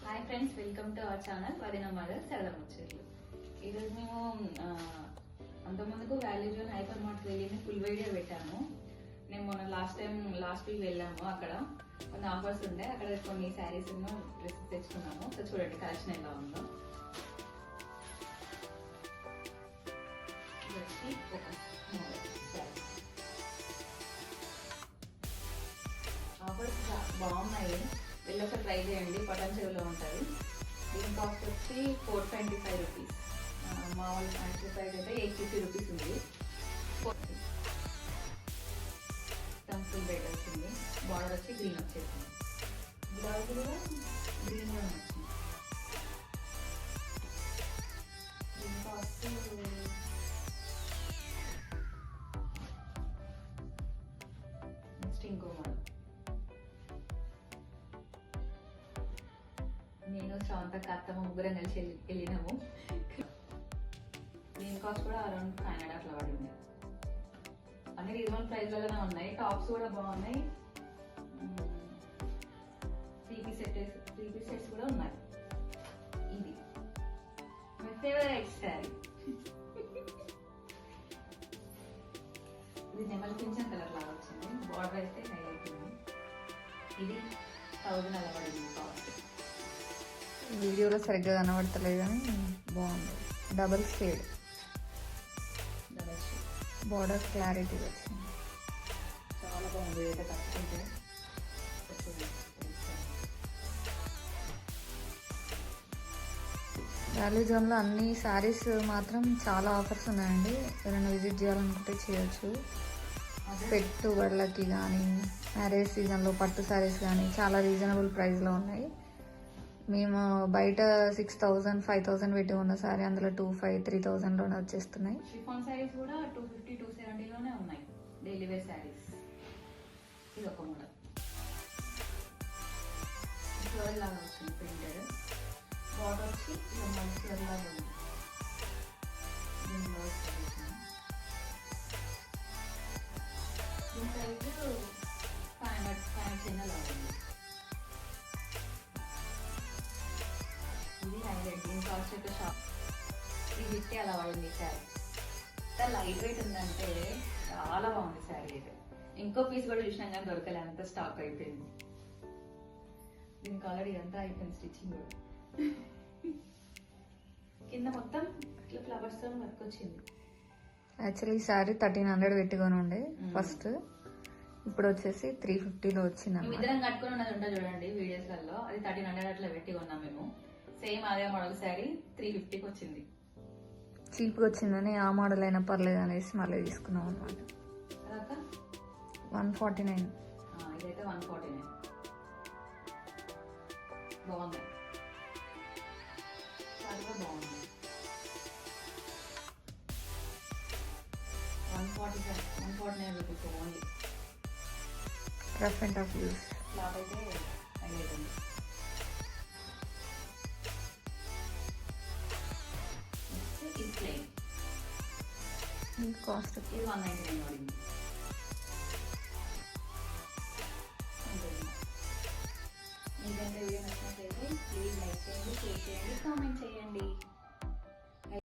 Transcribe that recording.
Hi friends, welcome to our channel వదిన mother సరదా ముచ్చట్లు. ఈరోజు మేము అంతకుముందుకు వాల్యూ జోన్ హైపర్ మార్ట్ వెళ్ళి ఫుల్ వీడియో పెట్టాము. నేను మొన్న లాస్ట్ వీక్ వెళ్ళాము. అక్కడ కొన్ని ఆఫర్స్ ఉండే, అక్కడ కొన్ని శారీస్ డ్రెస్సెస్ తెచ్చుకున్నాము. సో చూడండి కలెక్షన్ ఎలా ఉందో. ఆఫర్స్ బాగున్నాయి, వెళ్ళి ఒకసారి ట్రై చేయండి. పటన్ చెరువులో ఉంటుంది. దీని కాస్ట్ వచ్చి 425 రూపీస్. మామూలు ఫ్యాన్సీ ప్రైస్ అయితే 850 రూపీస్ ఉంది. ఫుల్ బెడ్ వచ్చింది. బార్డర్ వచ్చి గ్రీన్ వచ్చేసింది. బ్లౌజ్ కూడా గ్రీన్లో వచ్చింది. దీని కాస్ట్ నెక్స్ట్ ఇంకో మోడల్. నేను శ్రవంత అత్తమ్మ ముగ్గురం కలిసి వెళ్ళినాము. దీని కాస్ట్ కూడా అరౌండ్ 500 అట్లా పడింది. అన్ని రీజనబుల్ ప్రైస్లోనే ఉన్నాయి. టాప్స్ కూడా బాగున్నాయి. 3 పీస్ సెట్స్ కూడా ఉన్నాయి. ఇది మై ఫేవరెట్ శారీ. ఇది నెమలి పింఛన్ కలర్ లాగా వచ్చింది. బార్డర్ అయితే హైలైట్ ఉంది. ఇది 1000 అలా పడింది కాస్ట్. వీడియోలో సరిగ్గా కనబడతలేదు కానీ బాగుంది. డబల్ షేడ్ బార్డర్ క్లారిటీ వచ్చింది. చాలా బాగుంది. అయితే కట్టుకుంటే వాల్యూ జోన్లో అన్ని శారీస్ మాత్రం చాలా ఆఫర్స్ ఉన్నాయండి. ఎవరైనా విజిట్ చేయాలనుకుంటే చేయొచ్చు. పెట్టుబడులకి కానీ మ్యారేజ్ సీజన్లో పట్టు శారీస్ కానీ చాలా రీజనబుల్ ప్రైస్లో ఉన్నాయి. మేము బయట 6000, 5000 పెట్టి ఉన్న సారీ అందులో 2500, 3000లోనే వచ్చేస్తున్నాయి. షిఫాన్ శారీస్ కూడా 250, 270లోనే ఉన్నాయి. Daily wear sarees. ఇది ఒక మోడల్. ఫ్లోరల్ లాగా వచ్చింది ప్రింటెడ్. బార్డర్ వచ్చి ఇలా మల్టీకలర్ లాగా ఉంది. దీని ప్రైస్ 500 చిన్న లాగా ఉంది. ఇది హైలైట్. దీని కాస్ట్ యొక్క షాప్ 350 అలా పడింది. శారీ ఎంత లైట్ వెయిట్ ఉందంటే చాలా బాగుంది శారీ అయితే. ఇంకో పీస్ కూడా చూసినాం కానీ దొరకలే, అంత స్టాక్ అయిపోయింది. దీనికి ఆల్రెడీ ఇదంతా అయిపోయింది స్టిచ్చింగ్ కూడా. కింద మొత్తం ఇట్లా ఫ్లవర్స్ తో వర్క్ వచ్చింది. యాక్చువల్లీ ఈ శారీ 1300 పెట్టుకొని ఉండే ఫస్ట్. ఇప్పుడు వచ్చేసి 350లో వచ్చింది. ఇద్దరం కట్టుకుని ఉన్నది ఉంటుంది చూడండి వీడియోస్లలో. అది 1300 అట్లా పెట్టి కొన్నాం మేము. సేమ్ అదే మోడల్ శారీ 350కి వచ్చింది. చీప్గా వచ్చిందని ఆ మోడల్ అయినా పర్లేదు అనేసి మళ్ళీ తీసుకున్నాం అనమాట. 149. ఇదైతే 149. బాగుంది, చాలా బాగుంది. 149 rupees only. Rough and tough use. Cloth అయితే హైలైట్ ఉంది. ఇది ప్లెయిన్. కాస్ట్ ఇది 199 పడింది. మీకంటే వీడియో నచ్చినట్లయితే ప్లీజ్ లైక్ చేయండి, షేర్ చేయండి, కామెంట్ చేయండి.